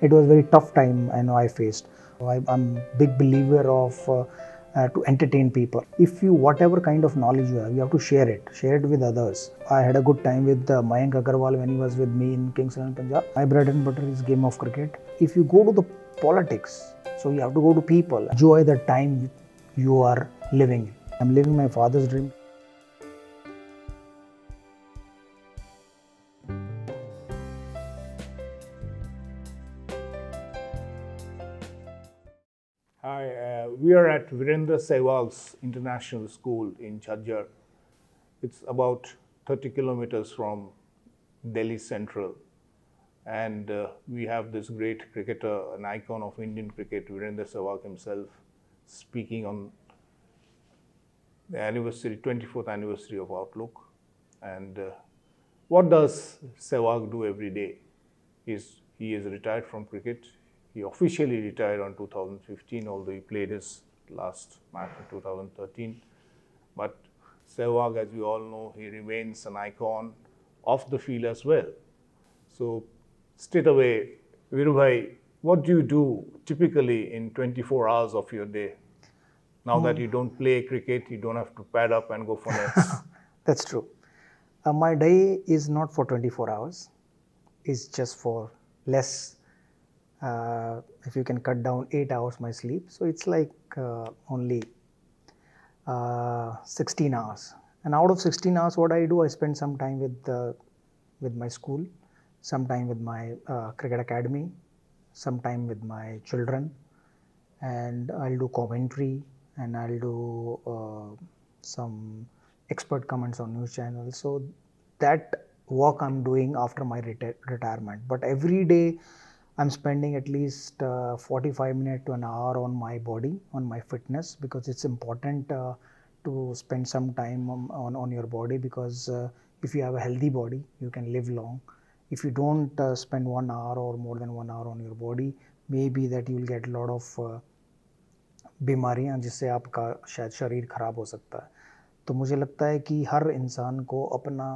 It was a very tough time I faced. I'm big believer of to entertain people. If you whatever kind of knowledge you have to share it with others. I had a good time with Mayank Agarwal when he was with me in Kings 11 Punjab. My bread and butter is game of cricket. If you go to the politics, so you have to go to people. Enjoy the time you are living. I'm living my father's dream. Hi, we are at Virendra Sehwag's International School in Jhajjar. It's about 30 kilometers from Delhi Central. And we have this great cricketer, an icon of Indian cricket, Virendra Sehwag himself, speaking on the 24th anniversary of Outlook. And what does Sehwag do every day? He is retired from cricket. He officially retired on 2015, although he played his last match in 2013. But Sehwag, as we all know, he remains an icon of the field as well. So straight away, Virubhai, what do you do typically in 24 hours of your day? Now that you don't play cricket, you don't have to pad up and go for nets. That's true. My day is not for 24 hours. It's just for less. If you can cut down 8 hours my sleep, so it's like only 16 hours. And out of 16 hours, what I do, I spend some time with my school, some time with my cricket academy, some time with my children, and I'll do commentary and I'll do some expert comments on news channels. So that work I'm doing after my retirement. But every day I'm spending at least 45 minutes to an hour on my body, on my fitness, because it's important to spend some time on your body, because if you have a healthy body, you can live long. If you don't spend 1 hour or more than 1 hour on your body, maybe that you will get a lot of बीमारियां जिससे आपका शायद शरीर ख़राब हो सकता है. तो मुझे लगता है कि हर इंसान को अपना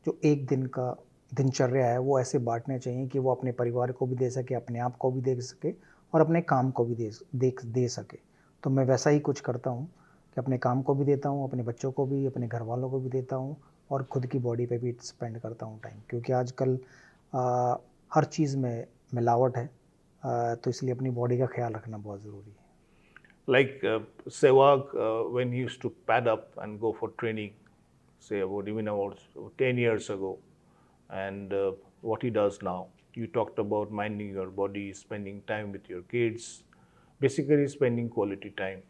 जो एक दिन का दिनचर्या है वो ऐसे बांटने चाहिए कि वो अपने परिवार को भी दे सके, अपने आप को भी दे सके और अपने काम को भी दे सके. तो मैं वैसा ही कुछ करता हूँ कि अपने काम को भी देता हूँ, अपने बच्चों को भी, अपने घर वालों को भी देता हूँ और खुद की बॉडी पे भी स्पेंड करता हूँ टाइम, क्योंकि आजकल हर चीज़ में मिलावट है. तो इसलिए अपनी बॉडी का ख्याल रखना बहुत ज़रूरी है. Like Sehwag, when he used to pad up and go for training, say about 10 years ago, and what he does now. You talked about minding your body, spending time with your kids, basically spending quality time.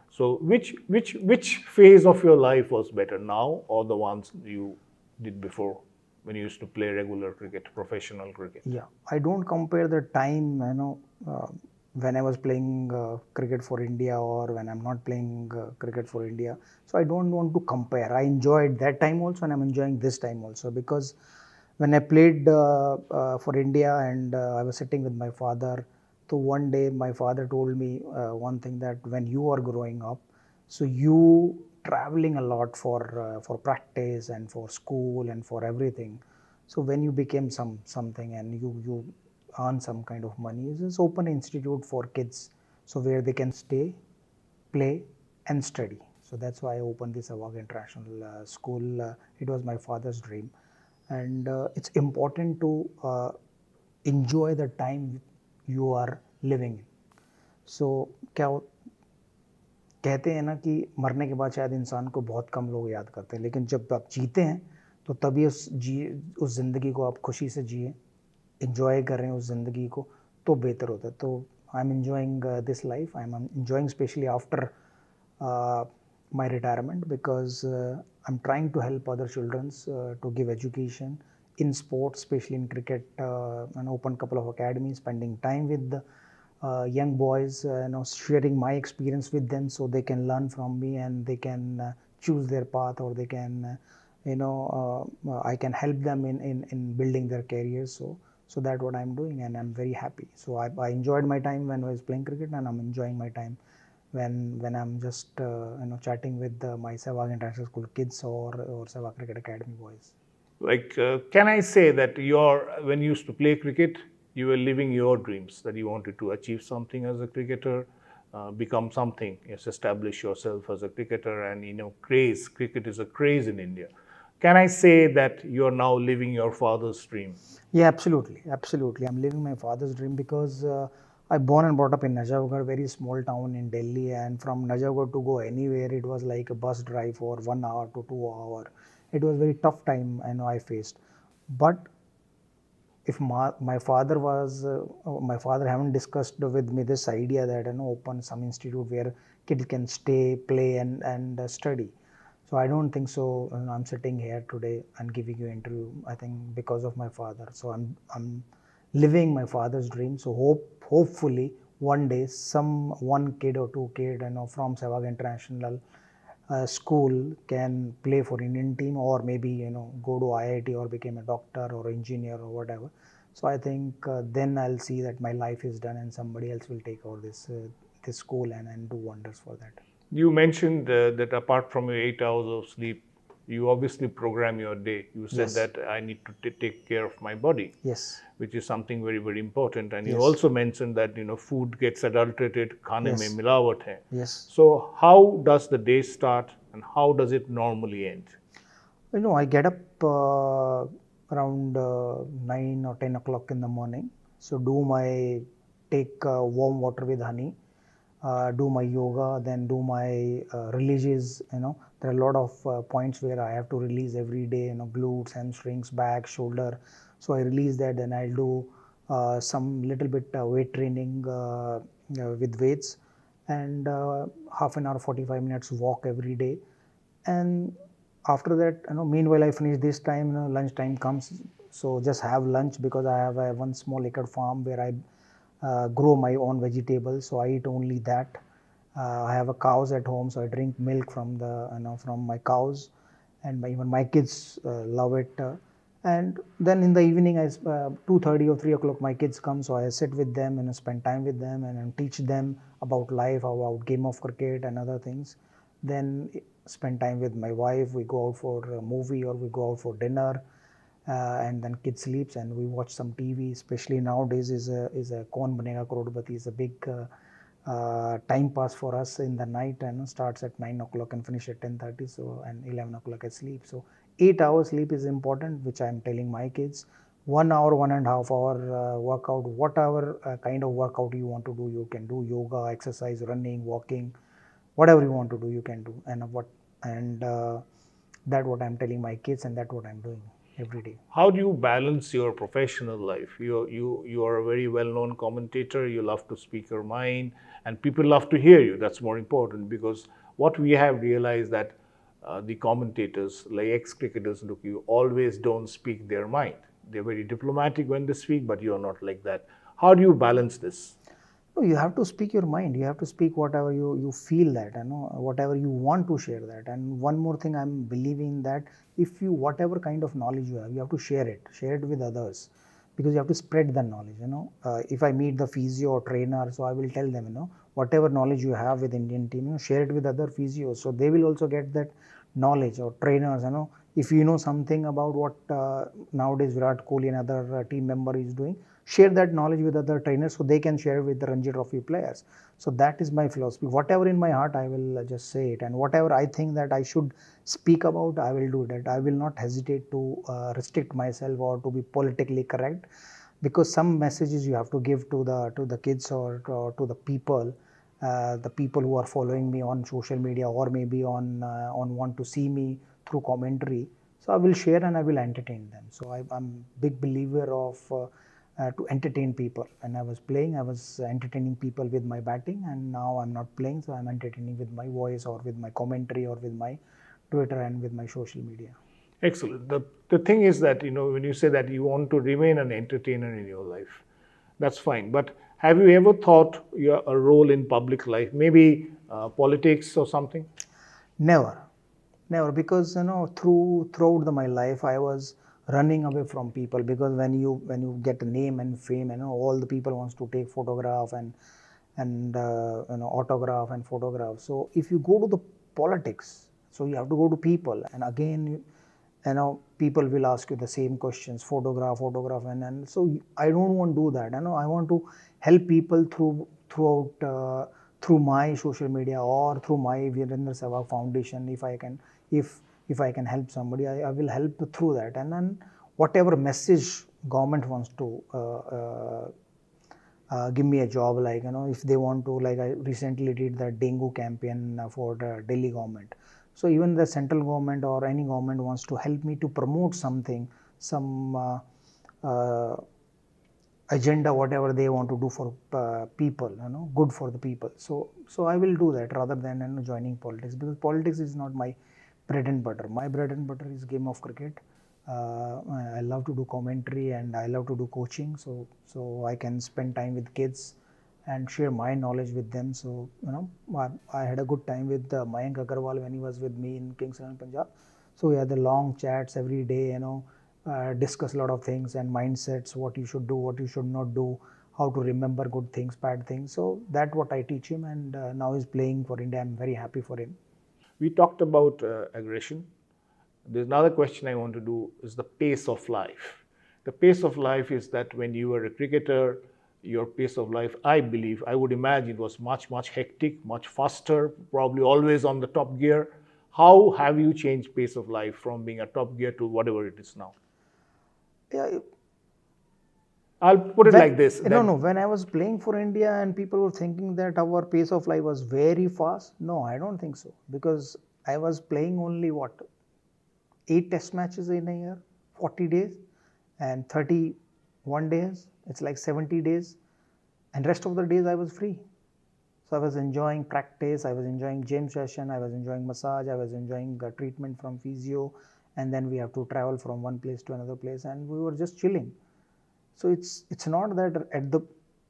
So which phase of your life was better now, or the ones you did before when you used to play regular cricket, professional cricket? Yeah, I don't compare the time, when I was playing cricket for India or when I'm not playing cricket for India. So I don't want to compare. I enjoyed that time also and I'm enjoying this time also, because when I played for India and I was sitting with my father, so one day my father told me one thing, that when you are growing up, so you traveling a lot for practice and for school and for everything. So when you became something and you earn some kind of money, just open an institute for kids, so where they can stay, play, and study. So that's why I opened this Sehwag International School. It was my father's dream, and it's important to enjoy the time you are living. So क्या कहते हैं ना कि मरने के बाद शायद इंसान को बहुत कम लोग याद करते हैं, लेकिन जब आप जीते हैं तो तभी उस ज़िंदगी को आप खुशी से जिए, इंजॉय करें उस ज़िंदगी को, तो बेहतर होता है. तो I am enjoying this life. I am enjoying especially after my retirement, because I'm trying to help other children to give education in sports, especially in cricket, and open couple of academies, spending time with the young boys, sharing my experience with them so they can learn from me and they can choose their path, or they can, I can help them in building their careers. So that's what I'm doing, and I'm very happy. So I enjoyed my time when I was playing cricket, and I'm enjoying my time when I'm just chatting with my Sehwag International School kids or Sehwag Cricket Academy boys. Like, can I say that when you used to play cricket, you were living your dreams, that you wanted to achieve something as a cricketer, become something, yes, establish yourself as a cricketer, and cricket is a craze in India. Can I say that you are now living your father's dream? Yeah, absolutely, absolutely. I'm living my father's dream because I born and brought up in Najafgarh, very small town in Delhi, and from Najafgarh to go anywhere, it was like a bus drive for 1 hour to 2 hour. It was very tough time I know I faced, but if my father haven't discussed with me this idea that open some institute where kids can stay, play, and study. So I don't think so. I'm sitting here today and giving you interview. I think because of my father. So I'm living my father's dream. So hopefully one day some one kid or two kid from Sehwag International school can play for Indian team, or maybe go to IIT or become a doctor or engineer or whatever. So I think then I'll see that my life is done and somebody else will take over this school and do wonders for that. You mentioned that apart from your 8 hours of sleep, you obviously program your day. You said Yes. that I need to take care of my body, Yes. which is something very, very important. And you Yes. also mentioned that food gets adulterated, खाने में Yes. मिलावट है. Yes. So how does the day start and how does it normally end? I get up around 9 or 10 o'clock in the morning. So take warm water with honey, do my yoga, then do my releases. There are a lot of points where I have to release every day, glutes, hamstrings, back, shoulder. So I release that, then I'll do some little bit weight training with weights, and half an hour, 45 minutes walk every day. And after that, meanwhile I finish this time, lunch time comes, so just have lunch because I have one small acre farm where I grow my own vegetables, so I eat only that. I have a cows at home, so I drink milk from from my cows, and even my kids love it. And then in the evening, 2:30 or 3 o'clock, my kids come, so I sit with them and spend time with them and teach them about life, about game of cricket and other things. Then spend time with my wife. We go out for a movie or we go out for dinner, and then kid sleeps and we watch some TV. Especially nowadays is a Kaun Banega Crorepati is a big time pass for us in the night, and starts at 9 o'clock and finish at 10:30. So and 11 o'clock I sleep. So 8 hours sleep is important, which I am telling my kids. 1 hour, 1.5 hour workout, whatever kind of workout you want to do, you can do yoga, exercise, running, walking, whatever you want to do, you can do. And that what I'm telling my kids, and that what I'm doing every day. How do you balance your professional life? You are a very well-known commentator. You love to speak your mind, and people love to hear you. That's more important, because what we have realized that the commentators, like ex-cricketers, look, you always don't speak their mind. They're very diplomatic when they speak, but you're not like that. How do you balance this? No, you have to speak your mind. You have to speak whatever you feel that, whatever you want to share that. And one more thing, I'm believing that if you, whatever kind of knowledge you have to share it with others, because you have to spread the knowledge. If I meet the physio or trainer, so I will tell them, whatever knowledge you have with Indian team, share it with other physios, so they will also get that knowledge, or trainers. If you know something about what nowadays Virat Kohli and other team member is doing, share that knowledge with other trainers so they can share with the Ranji Trophy players. So that is my philosophy. Whatever in my heart, I will just say it, and whatever I think that I should speak about, I will do that. I will not hesitate to restrict myself or to be politically correct, because some messages you have to give to the kids, or to the people who are following me on social media, or maybe on want to see me through commentary. So I will share and I will entertain them. So I'm big believer of to entertain people. When I was playing, I was entertaining people with my batting, and now I'm not playing, so I'm entertaining with my voice, or with my commentary, or with my Twitter, and with my social media. Excellent. The thing is that, when you say that you want to remain an entertainer in your life, that's fine. But have you ever thought a role in public life, maybe politics or something? Never, because throughout my life I was running away from people, because when you get a name and fame, all the people wants to take photograph and autograph and photograph. So if you go to the politics, so you have to go to people, and again people will ask you the same questions, photograph, and so I don't want to do that. I want to help people through my social media or through my Virendra Sehwag Foundation. If I can help somebody, I will help through that. And then whatever message government wants to give me a job, like if they want to, like I recently did the dengue campaign for the Delhi government. So even the central government or any government wants to help me to promote something, some agenda, whatever they want to do for people, good for the people. So I will do that rather than joining politics, because politics is not my bread and butter. My bread and butter is game of cricket. I love to do commentary and I love to do coaching, so I can spend time with kids and share my knowledge with them. So I had a good time with Mayank Agarwal when he was with me in Kings XI Punjab. So we had the long chats every day, discuss a lot of things and mindsets, what you should do, what you should not do, how to remember good things, bad things. So that's what I teach him, and now he's playing for India. I'm very happy for him. We talked about aggression. There's another question I want to do is the pace of life. The pace of life is that when you were a cricketer, your pace of life, I believe, I would imagine, was much, much hectic, much faster, probably always on the top gear. How have you changed pace of life from being a top gear to whatever it is now? Yeah, I'll put it like this. No. When I was playing for India and people were thinking that our pace of life was very fast, no, I don't think so. Because I was playing only 8 test matches in a year, 40 days, and 31 days. It's like 70 days. And rest of the days I was free. So I was enjoying practice, I was enjoying gym session, I was enjoying massage, I was enjoying treatment from physio, and then we have to travel from one place to another place, and we were just chilling. So it's not that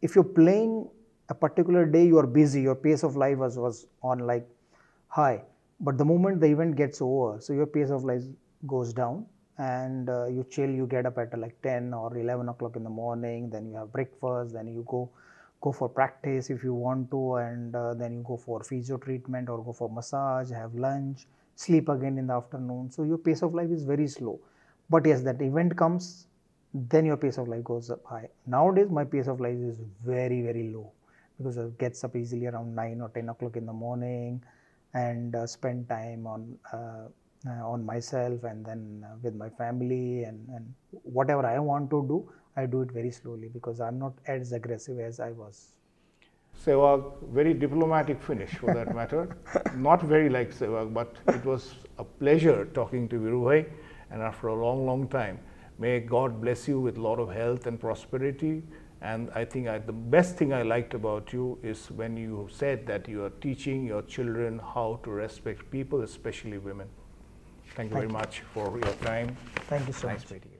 if you're playing a particular day, you are busy, your pace of life was on like high, but the moment the event gets over, so your pace of life goes down, and you chill, you get up at like 10 or 11 o'clock in the morning, then you have breakfast, then you go for practice if you want to, and then you go for physio treatment or go for massage, have lunch, sleep again in the afternoon. So your pace of life is very slow. But yes, that event comes, then your pace of life goes up high. Nowadays my pace of life is very, very low, because I gets up easily around 9 or 10 o'clock in the morning and spend time on myself, and then with my family, and whatever I want to do, I do it very slowly, because I'm not as aggressive as I was. Sehwag, very diplomatic finish for that matter. Not very like Sehwag, but it was a pleasure talking to Virubhai, and after a long, long time. May God bless you with a lot of health and prosperity. And I think the best thing I liked about you is when you said that you are teaching your children how to respect people, especially women. Thank you very much for your time. Thank you so nice much. meeting you.